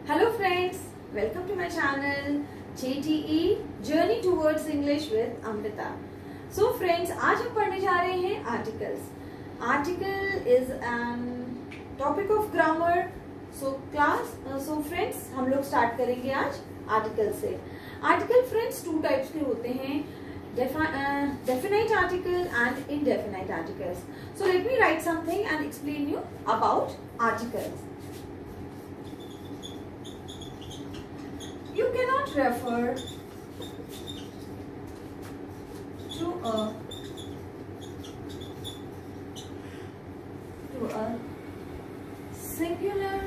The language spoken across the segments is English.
Hello friends, welcome to my channel JTE Journey Towards English with Amrita. So friends, आज हम पढ़ने जा रहे हैं articles. Article is an topic of grammar. So friends, हम लोग start करेंगे आज article से. Article friends two types के होते हैं, definite article and indefinite articles. So let me write something and explain you about articles. You cannot refer to a singular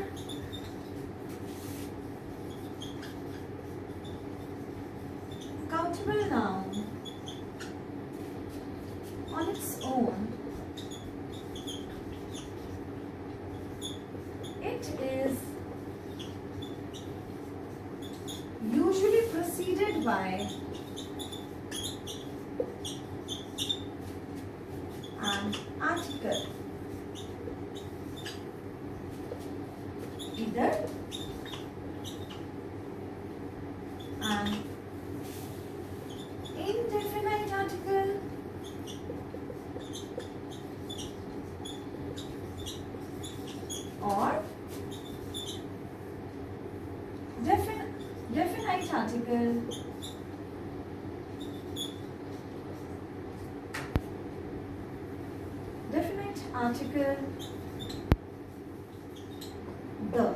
countable noun on its own. It is usually preceded by an article, either an indefinite article or definite article. Definite article the.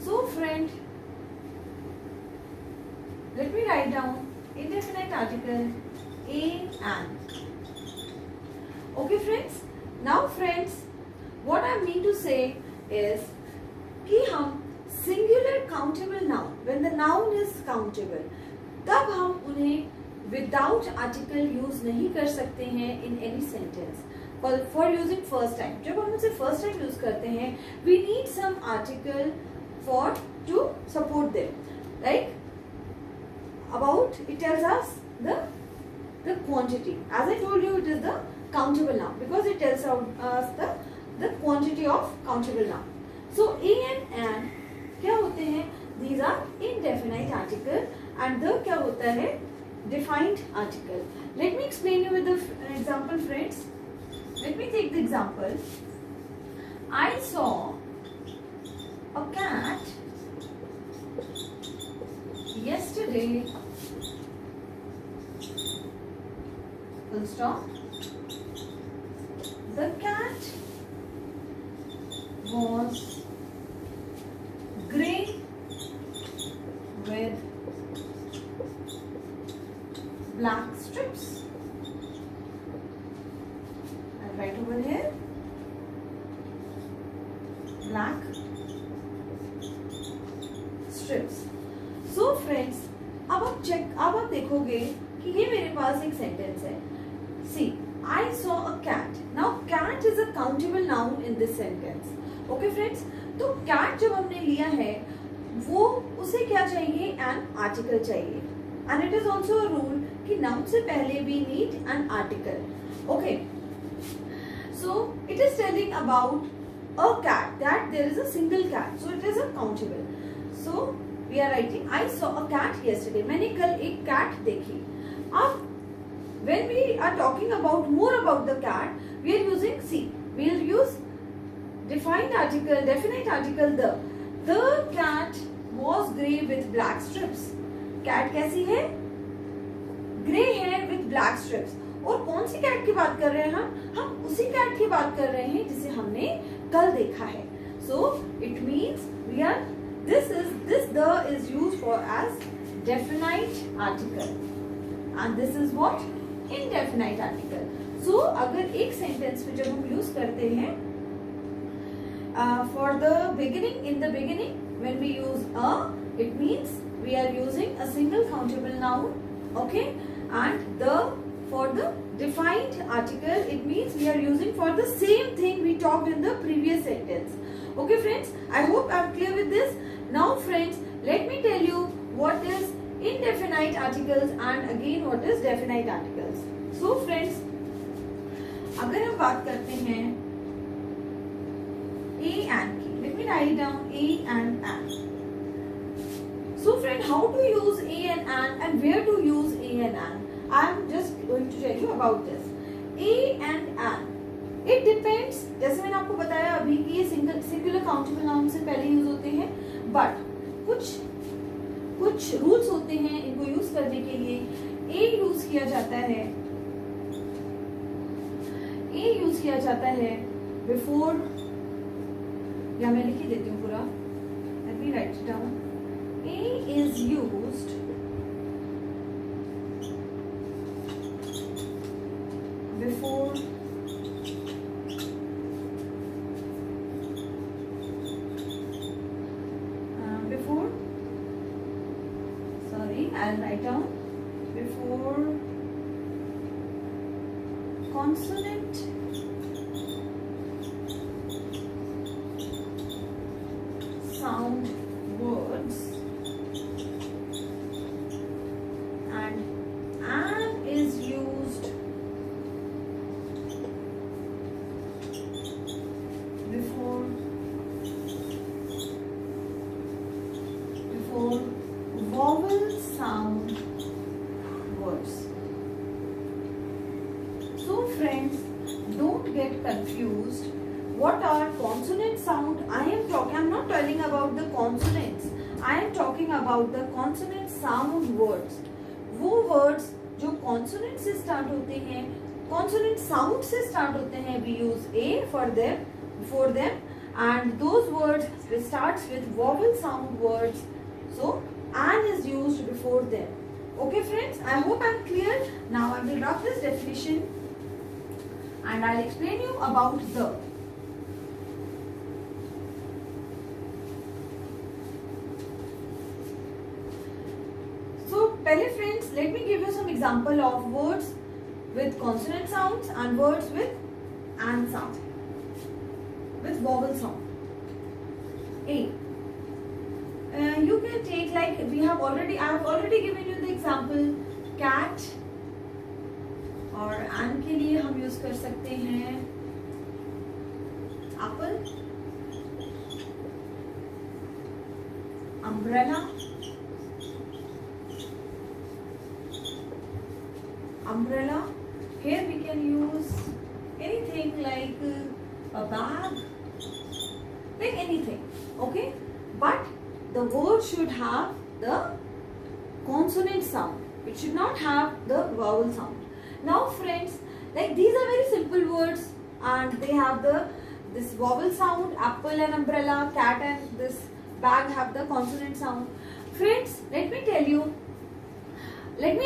So friend, let me write down indefinite article a an. Okay friends, now friends, what I mean to say is कि हम singular countable noun, when the noun is countable, तब हम उन्हें without article use नहीं कर सकते हैं in any sentence. For using first time, जब हम उसे first time use करते हैं, we need some article for to support them. Like about, it tells us the quantity. As I told you, it is the countable noun because it tells us the quantity of countable noun. So a and an क्या होते हैं? These are indefinite article and the क्या होता है? Defined article. Let me explain you with the example, friends. Let me take the example. I saw a cat yesterday. Full stop. The cat was grey with black strips. I'll write over here black strips. So friends, अब आप देखोगे कि ये मेरे पास एक sentence है. See, I saw a cat. Now cat is a countable noun in this sentence. Okay friends, तो cat जब हमने लिया है वो उसे क्या चाहिए? An article चाहिए. And it is also a rule कि noun से पहले we need an article. Okay. So it is telling about a cat, that there is a single cat. So it is a countable. So we are writing I saw a cat yesterday. मैंने कल एक cat देखी. अब when we are talking about more about the cat, we are using we will use defined article, definite article the. The cat was grey with black strips. Cat कैसी है? Grey है with black strips. और कौन सी cat की बात कर रहे हैं हम उसी cat की बात कर रहे हैं जिसे हमने कल देखा है. So it means this the is used for as definite article and this is what? Indefinite article. So अगर एक sentence में जब हम use करते हैं for the beginning, in the beginning when we use a, it means we are using a single countable noun, okay, and the for the defined article it means we are using for the same thing we talked in the previous sentence. Okay friends, I hope I am clear with this. Now friends, let me tell you what is indefinite articles and again what is definite articles. So friends, अगर हम बात करते हैं A and की, let me right write down a and an. So friend, how to use a and an and where to use a and an? I am just going to tell you about this. A and an. It depends. जैसे मैंने आपको बताया अभी कि ये singular countable noun से पहले use होते हैं, बट कुछ रूल्स होते हैं इनको यूज करने के लिए. ए यूज किया जाता है बिफोर, या मैं लिख ही देती हूँ पूरा. Let me right it down. A is used before I'll write down before consonant sound words, and an is used before vowel sound words. So friends, don't get confused. What are consonant sound? I'm not telling about the consonants. I am talking about the consonant sound words. वो words जो consonant से start होते हैं, consonant sound से start होते हैं, we use a before them, and those words starts with vowel sound words. So an is used before them. Okay friends, I hope I am clear. Now I will drop this definition and I will explain you about the. So पहले friends, let me give you some example of words with consonant sounds and words with an sound, with vowel sound. A. You can take, like I have already given you the example cat, और an के लिए हम use कर सकते हैं apple, umbrella, here we can use anything like a bag, like anything, okay, but the word should have the consonant sound. It should not have the vowel sound. Now friends, like these are very simple words and they have this vowel sound. Apple and umbrella, cat and this bag have the consonant sound. Friends, let me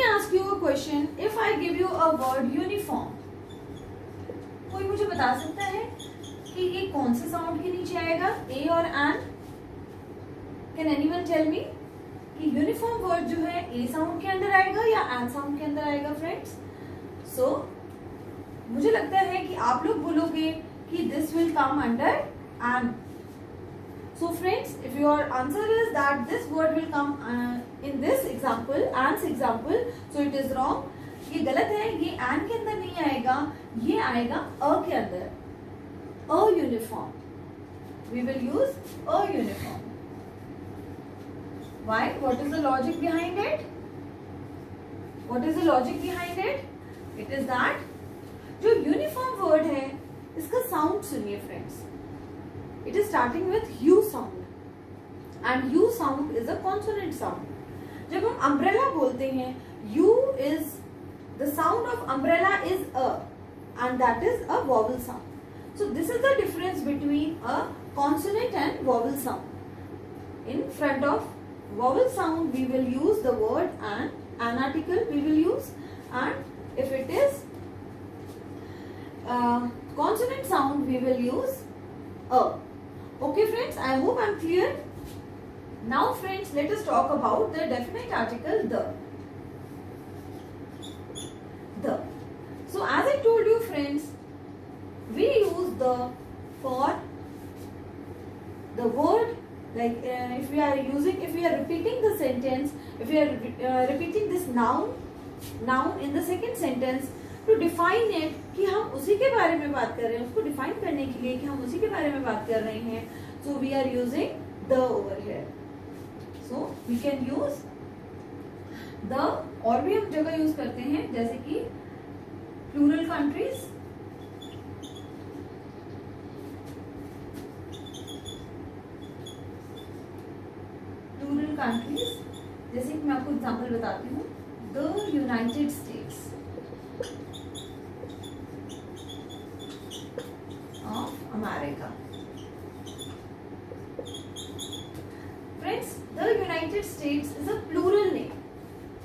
ask you a question. If I give you a word uniform, कोई मुझे बता सकता है कि ये कौन से sound के नीचे आएगा, ए और N? Can anyone tell me कि यूनिफॉर्म वर्ड जो है ए साउंड के अंदर आएगा या एन साउंड के अंदर आएगा फ्रेंड्स? सो मुझे लगता है कि आप लोग बोलोगे कि this will come under N. So friends, if your answer is that this word will come in this example, N's example, so it is wrong. ये गलत है. ये एन के अंदर नहीं आएगा, ये आएगा अ के अंदर. A uniform, we will use a uniform. Why? What is the logic behind it? What is the logic behind it? It is that जो uniform word है इसका sound सुनिए friends. It is starting with U sound and U sound is a consonant sound. जब हम umbrella बोलते हैं, U is the sound of umbrella is a and that is a vowel sound. So this is the difference between a consonant and vowel sound. In front of vowel sound we will use the word an article we will use, and if it is consonant sound we will use a. Okay friends, I hope I am clear. Now friends, let us talk about the definite article the. So as I told you friends, we use the for the word. Like if we are repeating the sentence, if we are repeating this noun in the second sentence, to define it कि हम उसी के बारे में बात कर रहे हैं, उसको define करने के लिए कि हम उसी के बारे में बात कर रहे हैं, so we are using the over here. So we can use the, और भी हम जगह यूज करते हैं जैसे कि प्लूरल कंट्रीज, प्लूरल कंट्रीज जैसे कि मैं आपको एग्जांपल बताती हूँ, the United States of America. Friends, the United States is a plural name.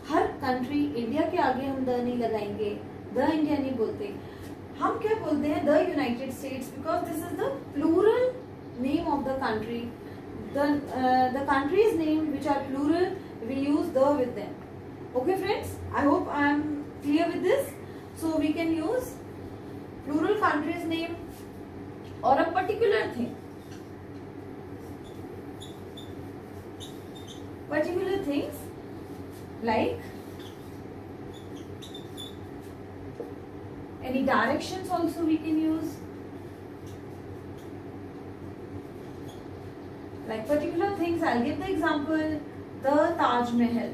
हर कंट्री, इंडिया के आगे हम द नहीं लगाएंगे, द इंडिया नहीं बोलते, हम क्या बोलते हैं, the United States, because this is the plural name of the country. The countries name which are plural, we use the with them. Okay friends, I hope I am clear with this. So we can use plural countries name or a particular thing, particular things like any directions also we can use, like particular things. I'll give the example, the Taj Mahal.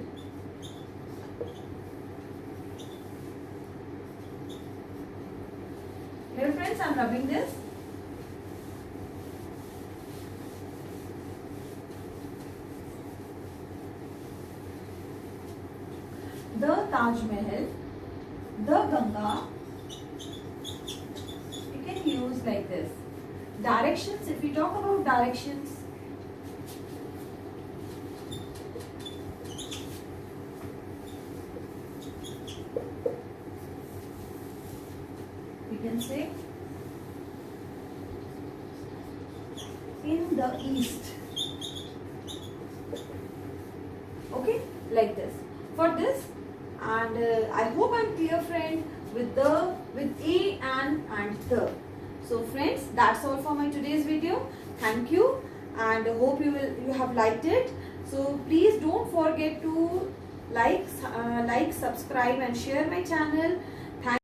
Here friends, I'm rubbing this. The Taj Mahal, the Ganga, you can use like this. Directions, if we talk about directions, we can say in the east. Okay, like this. For this, and I hope I'm clear friend with the, with a and the. So friends, that's all for my today's video. Thank you, and hope you have liked it. So please don't forget to like, subscribe and share my channel.